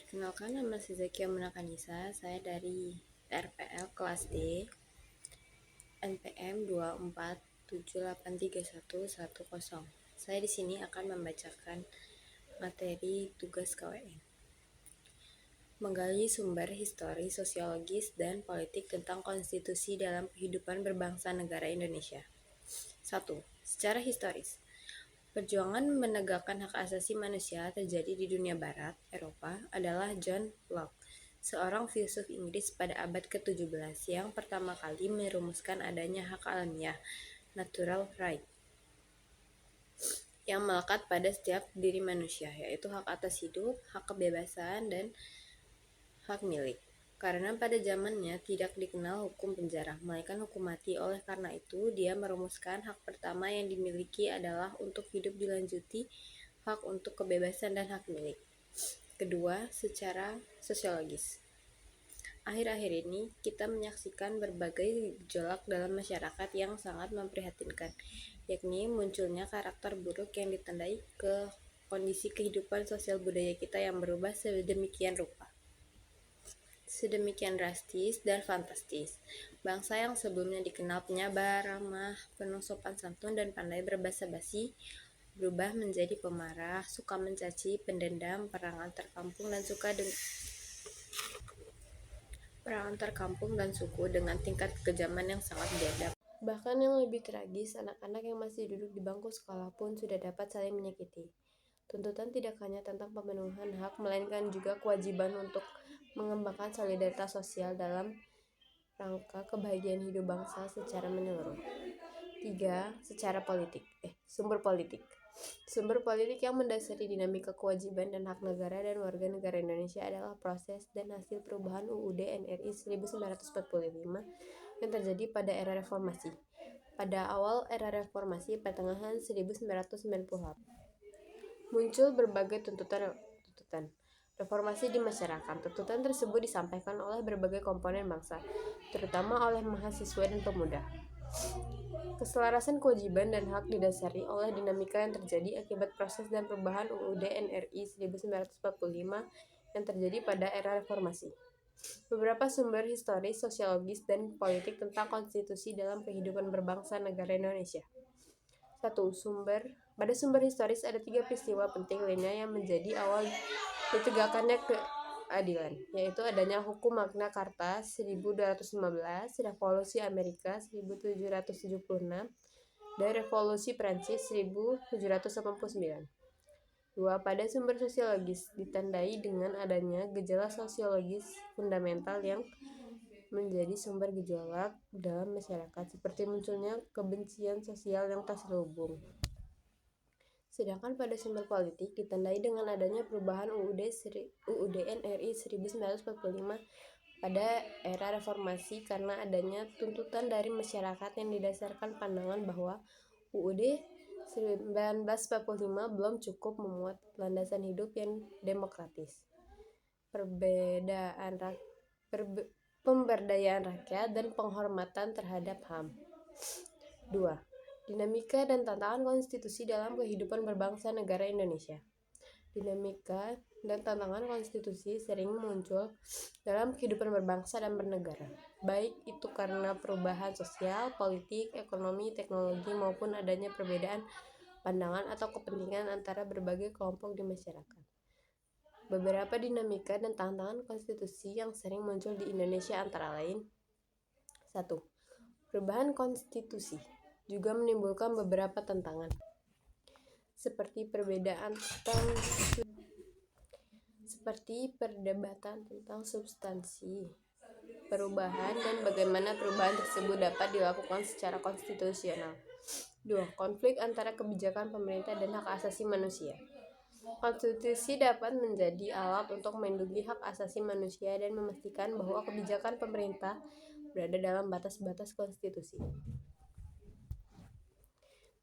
Kenalkan, nama saya Zakia Munakanisa. Saya dari RPL kelas D, NPM 247831110. Saya di sini akan membacakan materi tugas KWN. Menggali sumber histori, sosiologis, dan politik tentang konstitusi dalam kehidupan berbangsa negara Indonesia. 1. Secara historis, perjuangan menegakkan hak asasi manusia terjadi di dunia barat, Eropa, adalah John Locke, seorang filsuf Inggris pada abad ke-17 yang pertama kali merumuskan adanya hak alamiah, natural right, yang melekat pada setiap diri manusia, yaitu hak atas hidup, hak kebebasan, dan hak milik. Karena pada zamannya tidak dikenal hukum penjara, melainkan hukum mati. Oleh karena itu, dia merumuskan hak pertama yang dimiliki adalah untuk hidup dilanjuti, hak untuk kebebasan dan hak milik. Kedua, secara sosiologis. Akhir-akhir ini, kita menyaksikan berbagai gejolak dalam masyarakat yang sangat memprihatinkan, yakni munculnya karakter buruk yang ditandai ke kondisi kehidupan sosial budaya kita yang berubah sedemikian rupa, sedemikian drastis dan fantastis. Bangsa yang sebelumnya dikenal penyabar, ramah, penuh sopan santun, dan pandai berbahasa basi, berubah menjadi pemarah, suka mencaci, pendendam, perang antar kampung dan suku dengan tingkat kekejaman yang sangat biadab. Bahkan yang lebih tragis, anak-anak yang masih duduk di bangku sekolah pun sudah dapat saling menyakiti. Tuntutan tidak hanya tentang pemenuhan hak, melainkan juga kewajiban untuk mengembangkan solidaritas sosial dalam rangka kebahagiaan hidup bangsa secara menyeluruh. 3. Secara politik. Sumber politik. Sumber politik yang mendasari dinamika kewajiban dan hak negara dan warga negara Indonesia adalah proses dan hasil perubahan UUD NRI 1945 yang terjadi pada era reformasi. Pada awal era reformasi, pertengahan 1990-an, muncul berbagai tuntutan reformasi di masyarakat. Tuntutan tersebut disampaikan oleh berbagai komponen bangsa, terutama oleh mahasiswa dan pemuda. Keselarasan kewajiban dan hak didasari oleh dinamika yang terjadi akibat proses dan perubahan UUD NRI 1945 yang terjadi pada era reformasi. Beberapa sumber historis, sosiologis, dan politik tentang konstitusi dalam kehidupan berbangsa negara Indonesia. 1. Pada sumber historis ada 3 peristiwa penting lainnya yang menjadi awal ditegakkannya keadilan, yaitu adanya Hukum Magna Carta 1215, Revolusi Amerika 1776, dan Revolusi Prancis 1789. 2. Pada sumber sosiologis ditandai dengan adanya gejala sosiologis fundamental yang menjadi sumber gejolak dalam masyarakat, seperti munculnya kebencian sosial yang tak terhubung. Sedangkan pada sumber politik ditandai dengan adanya perubahan UUD NRI 1945 pada era reformasi karena adanya tuntutan dari masyarakat yang didasarkan pandangan bahwa UUD 1945 belum cukup memuat landasan hidup yang demokratis, pemberdayaan rakyat, dan penghormatan terhadap HAM. 2. Dinamika dan tantangan konstitusi dalam kehidupan berbangsa negara Indonesia. Dinamika dan tantangan konstitusi sering muncul dalam kehidupan berbangsa dan bernegara, baik itu karena perubahan sosial, politik, ekonomi, teknologi, maupun adanya perbedaan pandangan atau kepentingan antara berbagai kelompok di masyarakat. Beberapa dinamika dan tantangan konstitusi yang sering muncul di Indonesia antara lain: 1. Perubahan konstitusi juga menimbulkan beberapa tantangan, seperti perdebatan tentang substansi perubahan dan bagaimana perubahan tersebut dapat dilakukan secara konstitusional. 2. Konflik antara kebijakan pemerintah dan hak asasi manusia. Konstitusi dapat menjadi alat untuk melindungi hak asasi manusia dan memastikan bahwa kebijakan pemerintah berada dalam batas-batas konstitusi.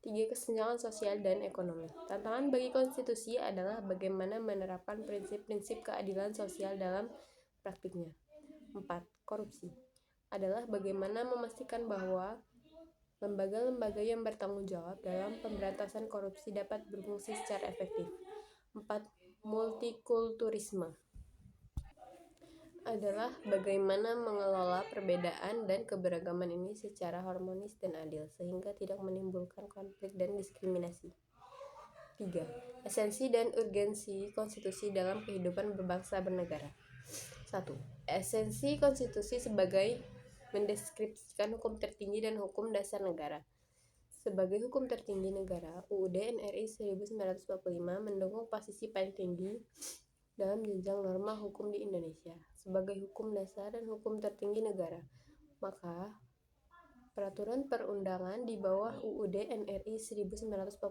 3. Kesenjangan sosial dan ekonomi. Tantangan bagi konstitusi adalah bagaimana menerapkan prinsip-prinsip keadilan sosial dalam praktiknya. 4. Korupsi adalah bagaimana memastikan bahwa lembaga-lembaga yang bertanggung jawab dalam pemberantasan korupsi dapat berfungsi secara efektif. 4. Multikulturisme adalah bagaimana mengelola perbedaan dan keberagaman ini secara harmonis dan adil, sehingga tidak menimbulkan konflik dan diskriminasi. 3. Esensi dan urgensi konstitusi dalam kehidupan berbangsa bernegara. 1. Esensi konstitusi sebagai mendeskripsikan hukum tertinggi dan hukum dasar negara. Sebagai hukum tertinggi negara, UUD NRI 1945 mendukung posisi paling tinggi dalam jenjang norma hukum di Indonesia. Sebagai hukum dasar dan hukum tertinggi negara, maka peraturan perundangan di bawah UUD NRI 1945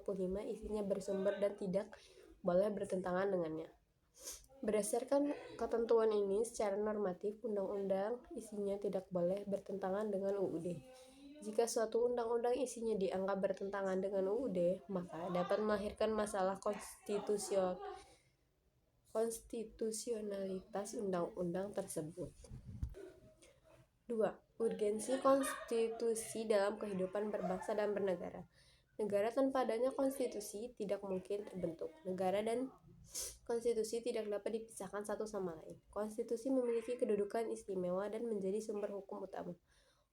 isinya bersumber dan tidak boleh bertentangan dengannya. Berdasarkan ketentuan ini, secara normatif, undang-undang isinya tidak boleh bertentangan dengan UUD. Jika suatu undang-undang isinya dianggap bertentangan dengan UUD, maka dapat melahirkan masalah konstitusionalitas undang-undang tersebut. 2. Urgensi konstitusi dalam kehidupan berbangsa dan bernegara. Negara tanpa adanya konstitusi tidak mungkin terbentuk. Negara dan konstitusi tidak dapat dipisahkan satu sama lain. Konstitusi memiliki kedudukan istimewa dan menjadi sumber hukum utama.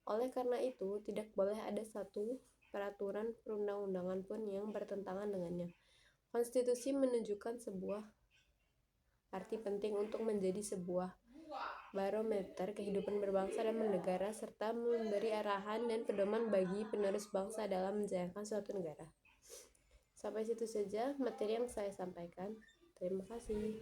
Oleh karena itu, tidak boleh ada satu peraturan perundang-undangan pun yang bertentangan dengannya. Konstitusi menunjukkan sebuah arti penting untuk menjadi sebuah barometer kehidupan berbangsa dan bernegara, serta memberi arahan dan pedoman bagi penerus bangsa dalam menjalankan suatu negara. Sampai situ saja materi yang saya sampaikan. Terima kasih.